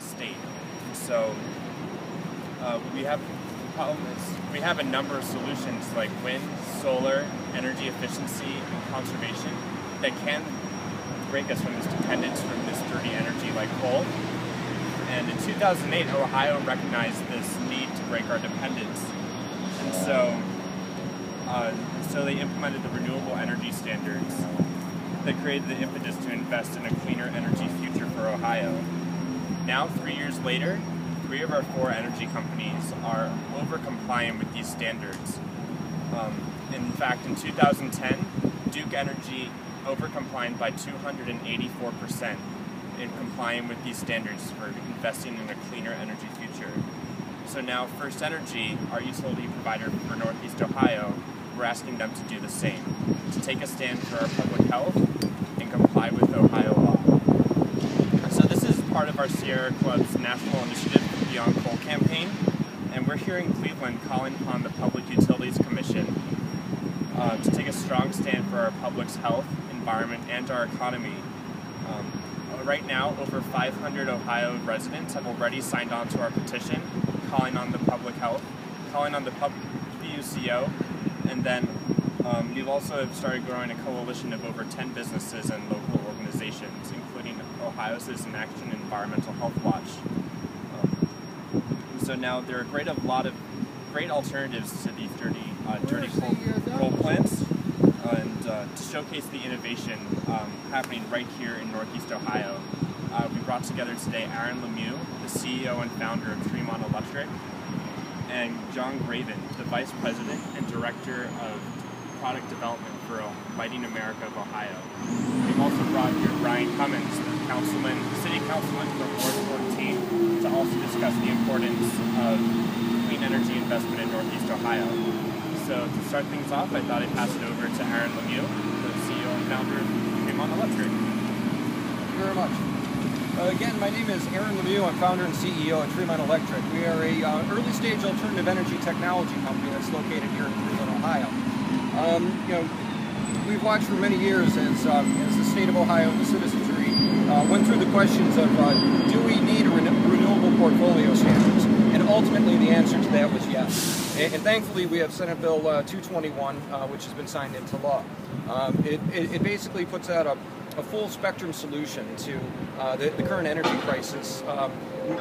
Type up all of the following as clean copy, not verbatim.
state. So we have a number of solutions like wind, solar, energy efficiency, and conservation that can break us from this dependence from this dirty energy like coal. And in 2008, Ohio recognized this need to break our dependence. And so they implemented the renewable energy standards that created the impetus to invest in a cleaner energy future for Ohio. Now, 3 years later, 3 of our 4 energy companies are over-compliant with these standards. In fact, in 2010, Duke Energy over-compliant by 284% in complying with these standards for investing in a cleaner energy future. So now First Energy, our utility provider for Northeast Ohio, we're asking them to do the same, to take a stand for our public health and comply with Ohio law. So this is part of our Sierra Club's National Initiative Beyond Coal campaign, and we're here in Cleveland calling upon the Public Utilities Commission to take a strong stand for our public's health, environment, and our economy. Right now, over 500 Ohio residents have already signed on to our petition, calling on the public health, calling on the P.U.C.O, and then we've also started growing a coalition of over 10 businesses and local organizations, including Ohio Citizen Action and Environmental Health Watch. So now there are a lot of great alternatives to these dirty coal plants, and to showcase the innovation happening right here in Northeast Ohio. We brought together today Aaron Lemieux, the CEO and founder of Tremont Electric, and John Graven, the Vice President and Director of Product Development for Lighting America of Ohio. We've also brought here Brian Cummins, the City Councilman from Ward 14, to also discuss the importance of clean energy investment in Northeast Ohio. So to start things off, I thought I'd pass it over to Aaron Lemieux, the CEO and founder of Tremont Electric. Thank you very much. Again, my name is Aaron Lemieux. I'm founder and CEO at Tremont Electric. We are a early-stage alternative energy technology company that's located here in Cleveland, Ohio. We've watched for many years as the state of Ohio and the citizenry went through the questions of do we need a renewable portfolio standards? And ultimately, the answer to that was yes. And thankfully, we have Senate Bill 221, which has been signed into law. It basically puts out a full spectrum solution to the current energy crisis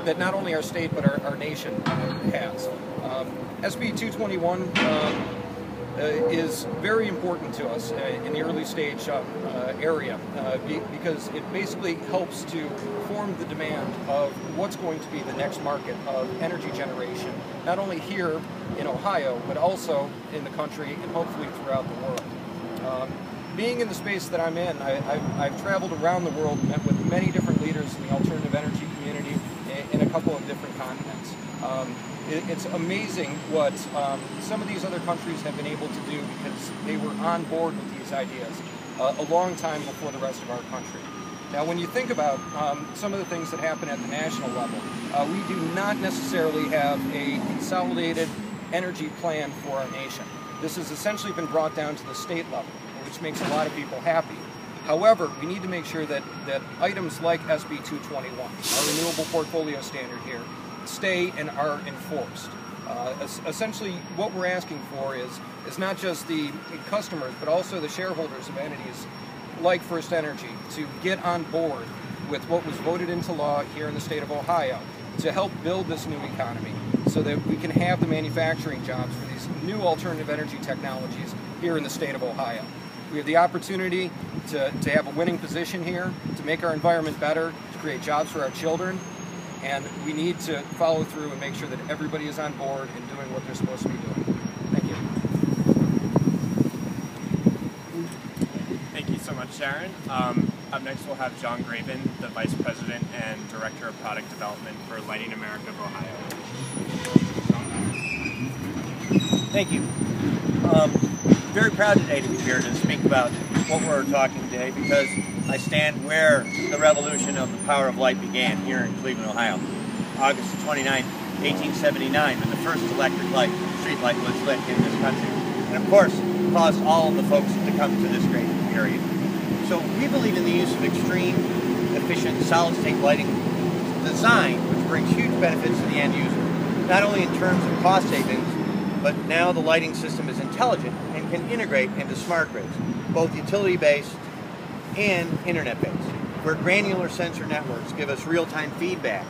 that not only our state but our nation has. SB 221 is very important to us in the early stage area because it basically helps to form the demand of what's going to be the next market of energy generation, not only here in Ohio, but also in the country and hopefully throughout the world. Being in the space that I'm in, I've traveled around the world and met with many different leaders in the alternative energy community in a couple of different continents. It's amazing what some of these other countries have been able to do because they were on board with these ideas a long time before the rest of our country. Now, when you think about some of the things that happen at the national level, we do not necessarily have a consolidated energy plan for our nation. This has essentially been brought down to the state level, which makes a lot of people happy. However, we need to make sure that items like SB 221, our renewable portfolio standard here, stay and are enforced. Essentially, what we're asking for is not just the customers, but also the shareholders of entities like First Energy to get on board with what was voted into law here in the state of Ohio to help build this new economy so that we can have the manufacturing jobs for these new alternative energy technologies here in the state of Ohio. We have the opportunity to have a winning position here, to make our environment better, to create jobs for our children, and we need to follow through and make sure that everybody is on board and doing what they're supposed to be doing. Thank you. Thank you so much, Sharon. Up next we'll have John Graven, the Vice President and Director of Product Development for Lighting America of Ohio. Thank you. Very proud today to be here to speak about what we're talking today because I stand where the revolution of the power of light began here in Cleveland, Ohio. August 29, 1879, when the first electric light, street light, was lit in this country. And of course, caused all of the folks to come to this great area. So we believe in the use of extreme, efficient, solid-state lighting design which brings huge benefits to the end user, not only in terms of cost savings, but now the lighting system is intelligent and can integrate into smart grids, both utility-based and internet-based, where granular sensor networks give us real-time feedback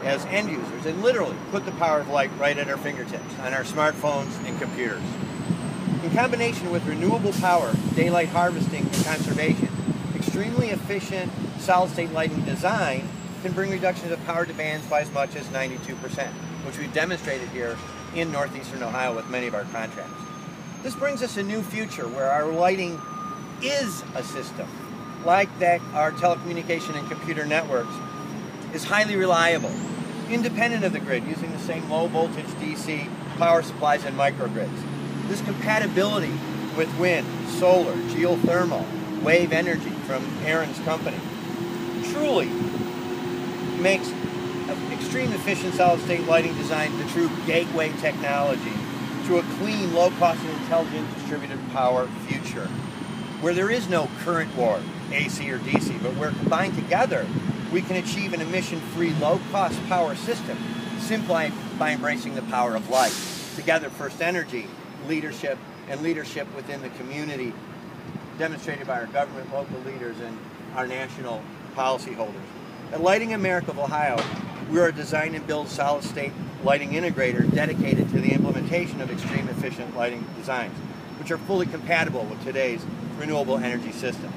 as end users and literally put the power of light right at our fingertips on our smartphones and computers. In combination with renewable power, daylight harvesting, and conservation, extremely efficient solid-state lighting design can bring reductions of power demands by as much as 92%, which we've demonstrated here in northeastern Ohio with many of our contracts. This brings us a new future where our lighting is a system, like that our telecommunication and computer networks is highly reliable, independent of the grid, using the same low voltage DC power supplies and microgrids. This compatibility with wind, solar, geothermal, wave energy from Aaron's company truly makes extreme efficient solid-state lighting design the true gateway technology to a clean, low-cost, and intelligent distributed power future, where there is no current war, AC or DC, but where combined together we can achieve an emission-free, low-cost power system simply by embracing the power of light. Together, First Energy, leadership, and leadership within the community, demonstrated by our government, local leaders, and our national policyholders. At Lighting America of Ohio, we are a design and build solid-state lighting integrator dedicated to the implementation of extreme efficient lighting designs, which are fully compatible with today's renewable energy system.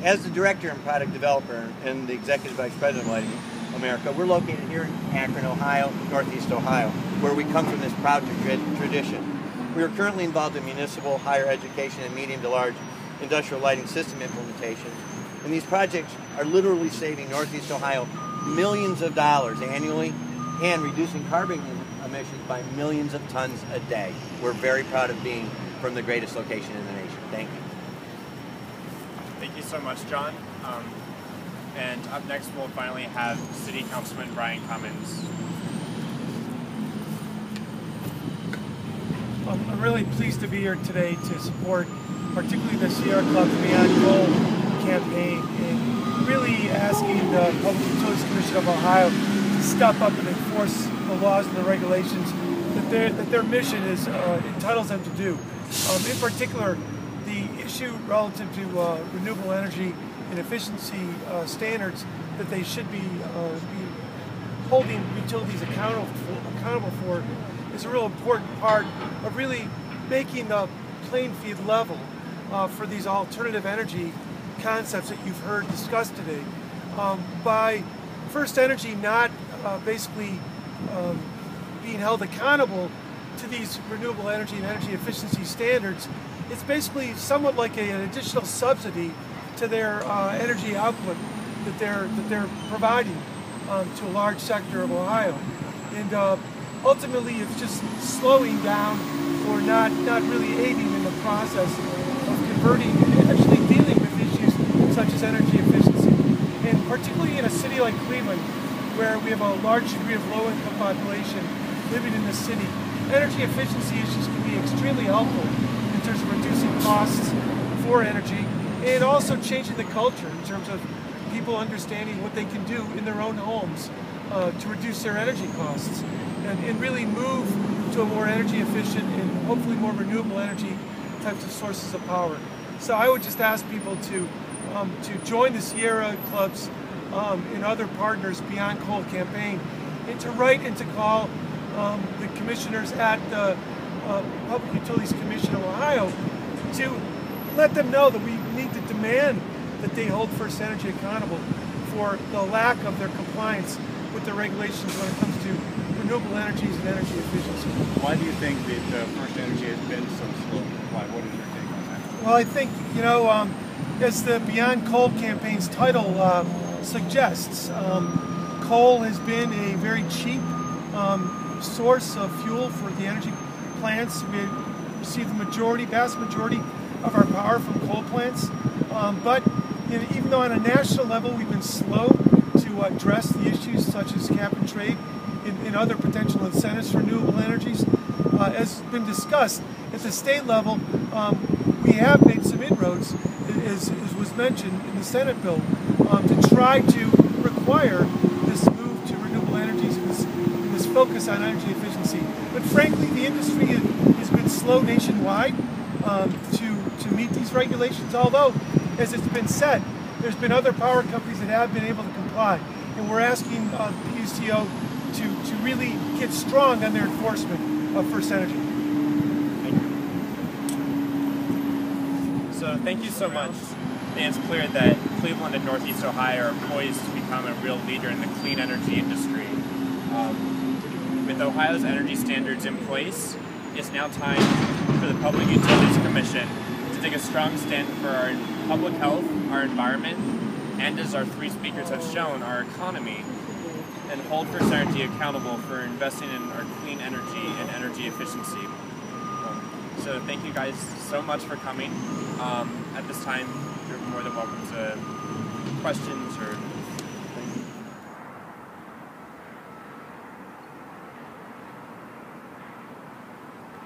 As the Director and Product Developer and the Executive Vice President of Lighting America, we're located here in Akron, Ohio, Northeast Ohio, where we come from this proud tradition. We are currently involved in municipal, higher education, and medium to large industrial lighting system implementation. And these projects are literally saving Northeast Ohio millions of dollars annually and reducing carbon emissions by millions of tons a day. We're very proud of being from the greatest location in the nation. Thank you. Thank you so much, John. And up next, we'll finally have City Councilman Brian Cummins. I'm really pleased to be here today to support particularly the Sierra Club's Beyond Coal campaign and really asking the Public Utilities Commission of Ohio to step up and enforce the laws and the regulations that their mission entitles them to do. In particular, the issue relative to renewable energy and efficiency standards that they should be holding utilities accountable for is a real important part of really making the playing field level for these alternative energy concepts that you've heard discussed today. By First Energy not basically being held accountable to these renewable energy and energy efficiency standards, it's basically somewhat like an additional subsidy to their energy output that they're providing to a large sector of Ohio, and ultimately it's just slowing down or not really aiding in the process of converting and actually dealing with issues such as energy efficiency, and particularly in a city like Cleveland, where we have a large degree of low-income population living in the city. Energy efficiency issues can be extremely helpful in terms of reducing costs for energy and also changing the culture in terms of people understanding what they can do in their own homes to reduce their energy costs and really move to a more energy efficient and hopefully more renewable energy types of sources of power. So I would just ask people to join the Sierra Clubs and other partners Beyond Coal campaign, and to write and to call the commissioners at the Public Utilities Commission of Ohio to let them know that we need to demand that they hold First Energy accountable for the lack of their compliance with the regulations when it comes to renewable energies and energy efficiency. Why do you think that First Energy has been so slow? Why? What is your take on that? Well, I think, as the Beyond Coal campaign's title suggests, coal has been a very cheap source of fuel for the energy plants. We receive the vast majority of our power from coal plants. But even though on a national level we've been slow to address the issues such as cap and trade and other potential incentives for renewable energies, as been discussed at the state level, we have made some inroads, as was mentioned in the Senate bill, to try to require this move this focus on energy efficiency. But frankly, the industry has been slow nationwide to meet these regulations, although, as it's been said, there's been other power companies that have been able to comply. And we're asking the P.U.C.O. to really get strong on their enforcement of First Energy. So thank you so much. And it's clear that Cleveland and Northeast Ohio are poised to become a real leader in the clean energy industry. With Ohio's energy standards in place, it's now time for the Public Utilities Commission to take a strong stand for our public health, our environment, and as our three speakers have shown, our economy, and hold First Energy accountable for investing in our clean energy and energy efficiency. So thank you guys so much for coming. At this time, you're more than welcome to questions or